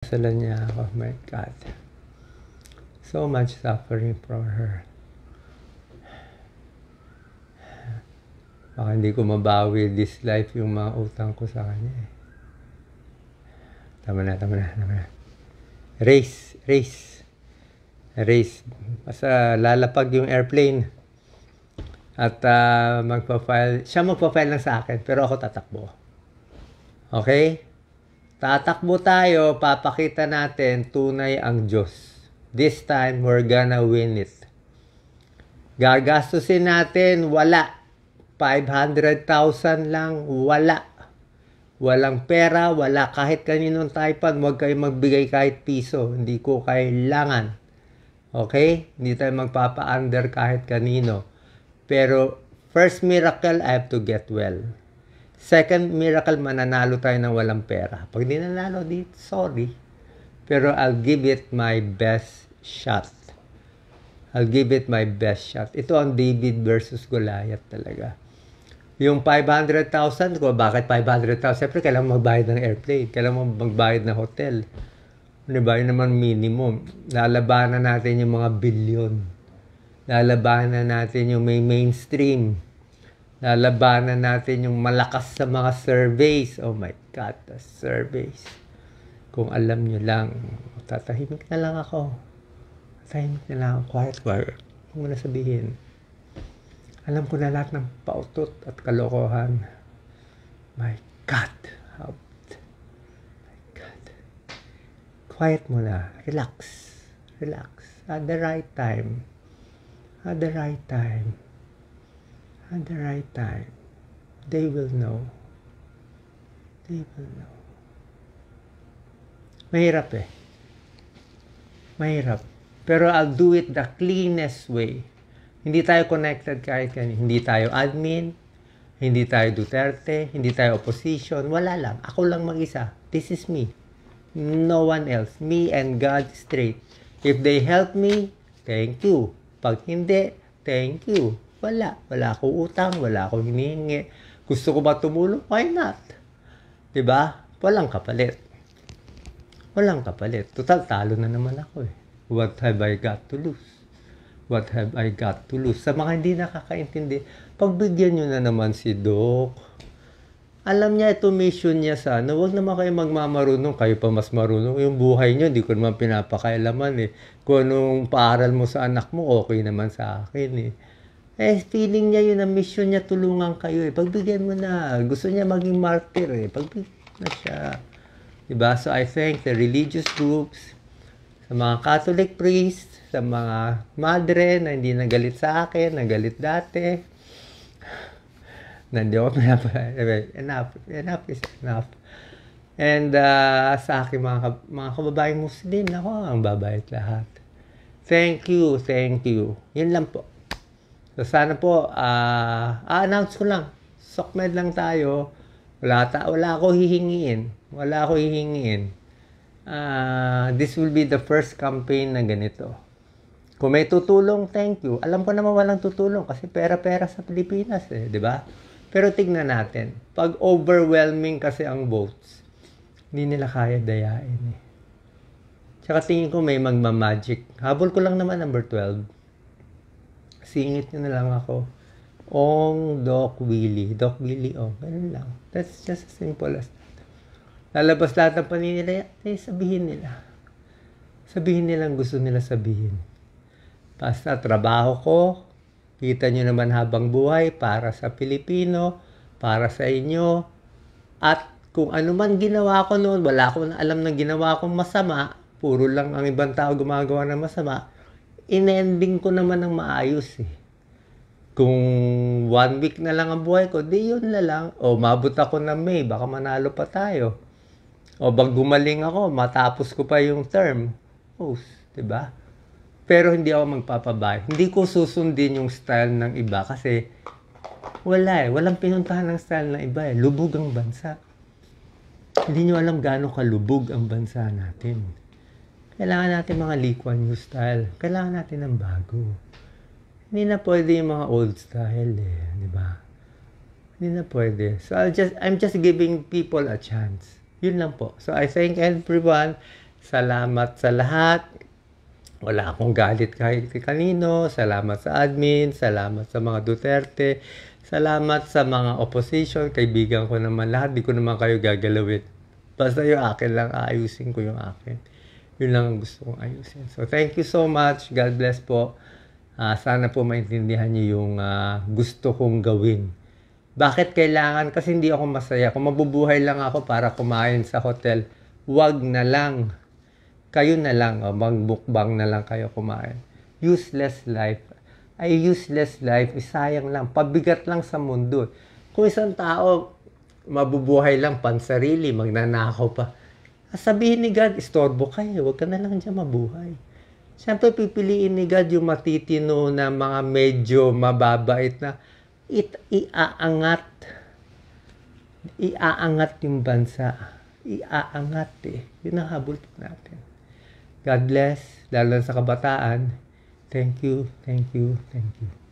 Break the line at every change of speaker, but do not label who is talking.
Sala niya ako, my God. So much suffering for her. Baka hindi ko mabawi this life yung mga utang ko sa kanya eh. Tama na. Race. Basta lalapag yung airplane. At siya magpa-file lang sa akin, pero ako tatakbo. Okay? Tatakbo tayo, papakita natin tunay ang Diyos. This time, we're gonna win it. Gagastusin natin, wala. 500,000 lang, wala. Walang pera, wala kahit kaninong taipan, huwag kayo magbigay kahit piso. Hindi ko kailangan. Okay? Hindi tayo magpapa-under kahit kanino. Pero, first miracle, I have to get well. Second miracle, mananalo tayo ng walang pera. Pag di nanalo, sorry. Pero I'll give it my best shot. Ito ang David versus Goliath talaga. Yung 500,000 ko, bakit 500,000? Siyempre, kailangan magbayad ng airplane. Kailangan magbayad ng hotel. Diba? Yun naman minimum. Lalabanan natin yung mga bilyon. Lalabanan natin yung may mainstream. Lalabanan natin yung malakas sa mga surveys. Oh my God, the surveys. Kung alam nyo lang, tatahimik na lang ako. Quiet. Huwag mo na sabihin. Alam ko na lahat ng pautot at kalokohan. My God. My God. Quiet mo na. Relax. At the right time. They will know. Mahirap. Pero I'll do it the cleanest way. Hindi tayo connected kahit kanino. Hindi tayo admin. Hindi tayo Duterte. Hindi tayo opposition. Wala lang. Ako lang mag-isa. This is me. No one else. Me and God straight. If they help me, thank you. Pag hindi, thank you. Wala akong utang, wala akong hinihingi. Gusto ko ba tumulong? Why not? Diba? Walang kapalit. Total, talo na naman ako eh. What have I got to lose? Sa mga hindi nakakaintindi, pagbigyan nyo na naman si Doc. Alam niya ito mission niya sana. Huwag naman kayo magmamarunong. Kayo pa mas marunong. Yung buhay nyo, hindi ko naman pinapakailaman eh. Kung anong paaral mo sa anak mo, okay naman sa akin eh. Feeling niya yun ang mission niya, tulungan kayo eh. Pagbigyan mo na. Gusto niya maging martyr eh. Pagbigyan na siya. Diba? So I thank the religious groups, sa mga Catholic priests, sa mga madre na hindi nagalit sa akin, nagalit dati. Enough is enough. And sa aking mga kababaeng Muslim, ako ang babayad lahat. Thank you. Yun lang po. So sana po, announce ko lang. Sokmed lang tayo. Wala ako hihingiin. This will be the first campaign na ganito. Kung may tutulong, thank you. Alam ko naman walang tutulong kasi pera-pera sa Pilipinas eh, di ba? Pero tignan natin. Pag overwhelming kasi ang votes, hindi nila kaya dayain eh. Tsaka tingin ko may magmamagic. Habol ko lang naman number 12. Singit nyo na lang ako. Ong Doc Willie. Ganun lang. That's just as simple as that. Lalabas lahat ng paninila, sabihin nila. Sabihin nila ang gusto nila sabihin. Basta trabaho ko, kita nyo naman habang buhay para sa Pilipino, para sa inyo. At kung ano man ginawa ko noon, wala akong alam na ginawa kong masama, puro lang ang ibang tao gumagawa ng masama, in-ending ko naman ng maayos eh. Kung 1 week na lang ang buhay ko, di yun na lang. O mabot ako ng May, baka manalo pa tayo. O bag gumaling ako, matapos ko pa yung term. Diba? Pero hindi ako magpapabay. Hindi ko susundin yung style ng iba kasi walang pinuntahan ng style ng iba eh. Lubog ang bansa. Hindi nyo alam gaano kalubog ang bansa natin. Kailangan natin mga Lee Kuan Yew style. Kailangan natin ng bago. Hindi na pwede yung mga old style eh. Diba? Hindi na pwede. So I'm just giving people a chance. Yun lang po. So I thank everyone. Salamat sa lahat. Wala akong galit kahit kanino. Salamat sa admin. Salamat sa mga Duterte. Salamat sa mga opposition. Kaibigan ko naman lahat. Di ko naman kayo gagalawin. Basta yung akin lang, aayusin ko yung akin. Yun lang ang gusto kong ayusin. So, thank you so much. God bless po. Sana po maintindihan niyo yung gusto kong gawin. Bakit kailangan? Kasi hindi ako masaya. Kung mabubuhay lang ako para kumain sa hotel, wag na lang. Kayo na lang, magbukbang na lang kayo kumain. Useless life. Ay, useless life, sayang lang. Pabigat lang sa mundo. Kung isang tao, mabubuhay lang pansarili, magnanakaw pa. Sabihin ni God, istorbo kayo, huwag ka na lang dyan mabuhay. Siyempre, pipiliin ni God yung matitino na mga medyo mababait na iaangat. Iaangat yung bansa. Iaangat eh. Yun ang habol natin. God bless, lalo sa kabataan. Thank you, thank you, thank you.